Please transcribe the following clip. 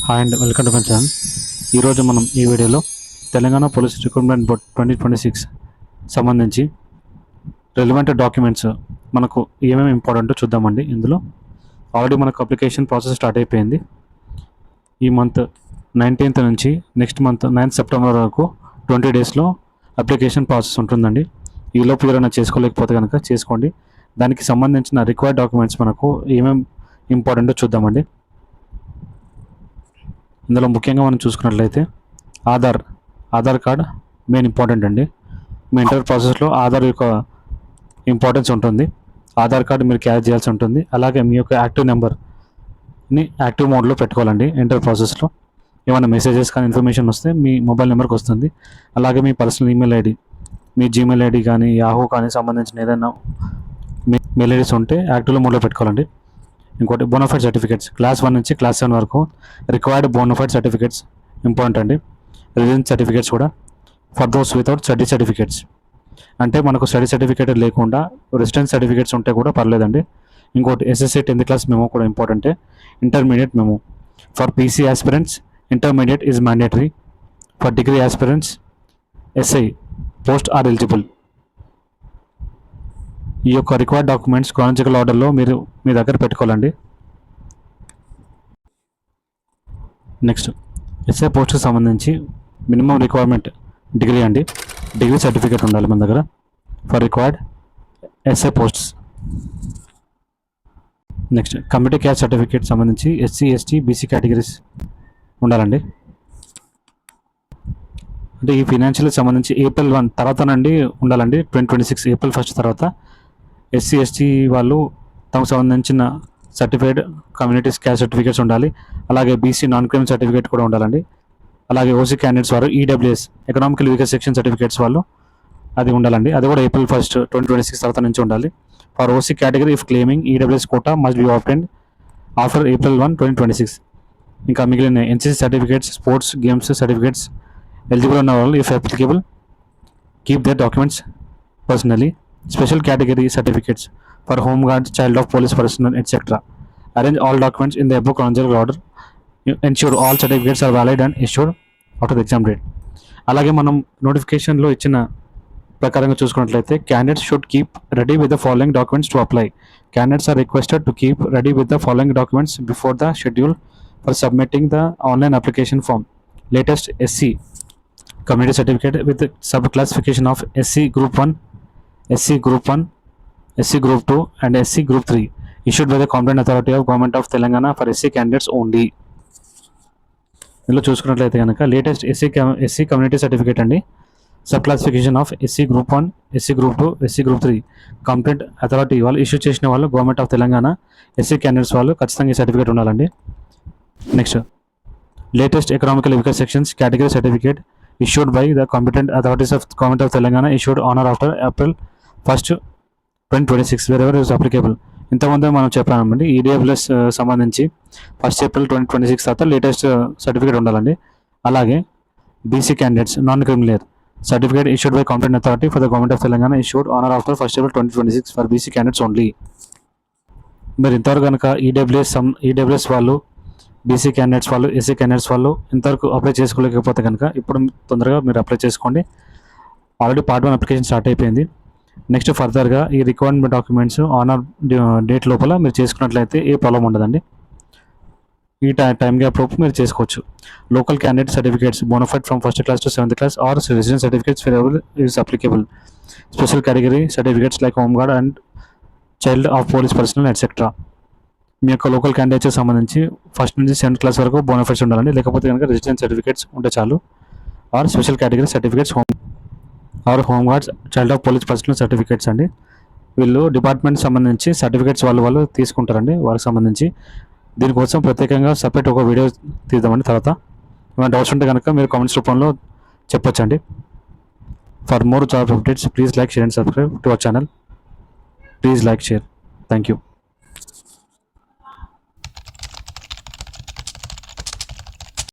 Hi and welcome to my channel. ఈరోజు మనం ఈ వీడియోలో తెలంగాణ పోలీస్ రిక్రూట్మెంట్ బోర్డ్ 2026 సంబంధించి రెలవెంట్ డాక్యుమెంట్స్ మనకు ఏమేమి ఇంపార్టెంటో చూద్దామండి. ఇందులో ఆల్రెడీ మనకు అప్లికేషన్ ప్రాసెస్ స్టార్ట్ అయిపోయింది. ఈ మంత్ 19th నుంచి నెక్స్ట్ మంత్ 9th సెప్టెంబర్ వరకు 20 డేస్లో అప్లికేషన్ ప్రాసెస్ ఉంటుందండి. ఈలోపు ఎవరైనా చేసుకోలేకపోతే కనుక చేసుకోండి. దానికి సంబంధించిన రిక్వైర్డ్ డాక్యుమెంట్స్ మనకు ఏమేమి ఇంపార్టెంటో చూద్దామండి. ఇందులో ముఖ్యంగా మనం చూసుకున్నట్లయితే ఆధార్ కార్డ్ మెయిన్ ఇంపార్టెంట్ అండి. మీ ఇంటర్వ్యూ ప్రాసెస్లో ఆధార్ యొక్క ఇంపార్టెన్స్ ఉంటుంది. ఆధార్ కార్డు మీరు క్యారీ చేయాల్సి ఉంటుంది. అలాగే మీ యొక్క యాక్టివ్ నెంబర్ని యాక్టివ్ మోడ్లో పెట్టుకోవాలండి. ఇంటర్వ్యూ ప్రాసెస్లో ఏమైనా మెసేజెస్ కానీ ఇన్ఫర్మేషన్ వస్తే మీ మొబైల్ నెంబర్కి వస్తుంది. అలాగే మీ పర్సనల్ ఈమెయిల్ ఐడి, మీ జీమెయిల్ ఐడి కానీ యాహూ కానీ సంబంధించిన ఏదైనా మెయిల్ ఐడీస్ ఉంటే యాక్టివ్ మోడ్లో పెట్టుకోవాలండి. ఇంకోటి బోనఫైడ్ సర్టిఫికేట్స్ క్లాస్ 1 నుంచి క్లాస్ 7 వరకు రిక్వైర్డ్ బోనఫైడ్ సర్టిఫికేట్స్ ఇంపార్టెంట్ అండి. రెసిడెన్స్ సర్టిఫికేట్స్ కూడా for those without study certificates, అంటే మనకు స్టడీ సర్టిఫికేట్ లేకుండా రెసిడెన్స్ సర్టిఫికేట్స్ ఉంటే కూడా పర్లేదండి. ఇంకోటి ఎస్ఎస్సి 10th క్లాస్ మెమో కూడా ఇంపార్టెంటే. Intermediate memo for PC aspirants intermediate is mandatory. For degree aspirants SI post are eligible. ఈ యొక్క రిక్వైర్డ్ డాక్యుమెంట్స్ క్రానికల్ ఆర్డర్లో మీరు మీ దగ్గర పెట్టుకోవాలండి. నెక్స్ట్ ఎస్ఐ పోస్ట్కి సంబంధించి మినిమం రిక్వైర్మెంట్ డిగ్రీ అండి. డిగ్రీ సర్టిఫికేట్ ఉండాలి మన దగ్గర for required SI posts. Next community caste certificate సంబంధించి ఎస్సీ ఎస్టీ బీసీ కేటగిరీస్ ఉండాలండి. అంటే ఈ ఫినాన్షియల్కి సంబంధించి April 1 తర్వాత నుండి ఉండాలండి. 2026 April 1 తర్వాత ఎస్సీ ఎస్టీ వాళ్ళు తమకు సంబంధించిన సర్టిఫైడ్ కమ్యూనిటీస్ క్యాస్ట్ సర్టిఫికేట్స్ ఉండాలి. అలాగే బీసీ నాన్ క్రిమినల్ సర్టిఫికేట్ కూడా ఉండాలండి. అలాగే ఓసీ క్యాండిడేట్స్ వారు EWS economical weaker section certificates వాళ్ళు అది ఉండాలండి. అది కూడా April 1, 2026 తర్వాత నుంచి ఉండాలి. For OC category if claiming EWS quota must be obtained after April 1, 2026. ఇంకా మిగిలిన NCC certificates sports games certificates eligible ఉన్న వాళ్ళు if applicable keep their documents personally. Special category certificates for home guards child of police personnel etcetera. Arrange all documents in the above chronicle order. Ensure all certificates are valid and issued after the exam date. అలాగే మనం నోటిఫికేషన్లో ఇచ్చిన ప్రకారంగా చూసుకున్నట్లయితే candidates should keep ready with the following documents to apply. Candidates are requested to keep ready with the following documents before the schedule for submitting the online application form. Latest SC community certificate with sub classification of SC Group 1, SC Group 1, SC Group 2 and SC Group 3 issued by the competent authority of Government of Telangana for SC candidates only. ఇందులో చూసుకున్నట్లయితే కనుక latest SC community certificate అండి. Sub classification of SC Group 1, SC Group 2, SC Group 3 competent authority వాళ్ళు issue చేసిన వాళ్ళు government of Telangana SC candidates వాళ్ళు ఖచ్చితంగా ఈ సర్టిఫికేట్ ఉండాలండి. Next latest economical weaker sections category certificate issued by the competent authorities of Government of Telangana issued on or after April 1, 2026 wherever is applicable. ఇంతకుముందు మనం చెప్పామండి ఈడబ్ల్యూఎస్ సంబంధించి 1 April 2026 తర్వాత latest certificate ఉండాలండి. అలాగే BC candidates non criminal certificate issued by competent authority for the Government of Telangana issued on or after 1 April 2026 for BC candidates only. మీరు ఇంతవరకు కనుక ఈడబ్ల్యూఎస్ వాళ్ళు బీసీ క్యాండిడేట్స్ వాళ్ళు ఎస్సీ క్యాండిడేట్స్ వాళ్ళు ఇంతవరకు అప్లై చేసుకోలేకపోతే కనుక ఇప్పుడు తొందరగా మీరు అప్లై చేసుకోండి. ఆల్రెడీ Part 1 అప్లికేషన్ స్టార్ట్ అయిపోయింది. నెక్స్ట్ ఫర్దర్గా ఈ రిక్వైర్మెంట్ డాక్యుమెంట్స్ ఆనర్ డేట్ లోపల మీరు చేసుకున్నట్లయితే ఏ ప్రాబ్లం ఉండదండి. ఈ టైం గ్యాప్ లోపు మీరు చేసుకోవచ్చు. Local candidate certificates bona fide from 1st class to 7th class or residence certificates where is applicable. Special category certificates like home guard and child of police personnel etcetera. మీ యొక్క local క్యాండిడేట్స్కి సంబంధించి 1st నుంచి 7th class వరకు bona fides ఉండాలండి. లేకపోతే కనుక residence certificates ఉంటే చాలు. Or special category certificates home guards child of police personnel certificates అండి. వీళ్ళు డిపార్ట్మెంట్ సంబంధించి సర్టిఫికేట్స్ వాళ్ళు తీసుకుంటారండి. వారికి సంబంధించి దీనికోసం ప్రత్యేకంగా సపరేట్ ఒక వీడియో తీద్దామండి. తర్వాత ఏమైనా డౌట్స్ ఉంటే కనుక మీరు కామెంట్స్ రూపంలో చెప్పొచ్చండి. For more job updates please like share and subscribe to our channel. Please like share. Thank you.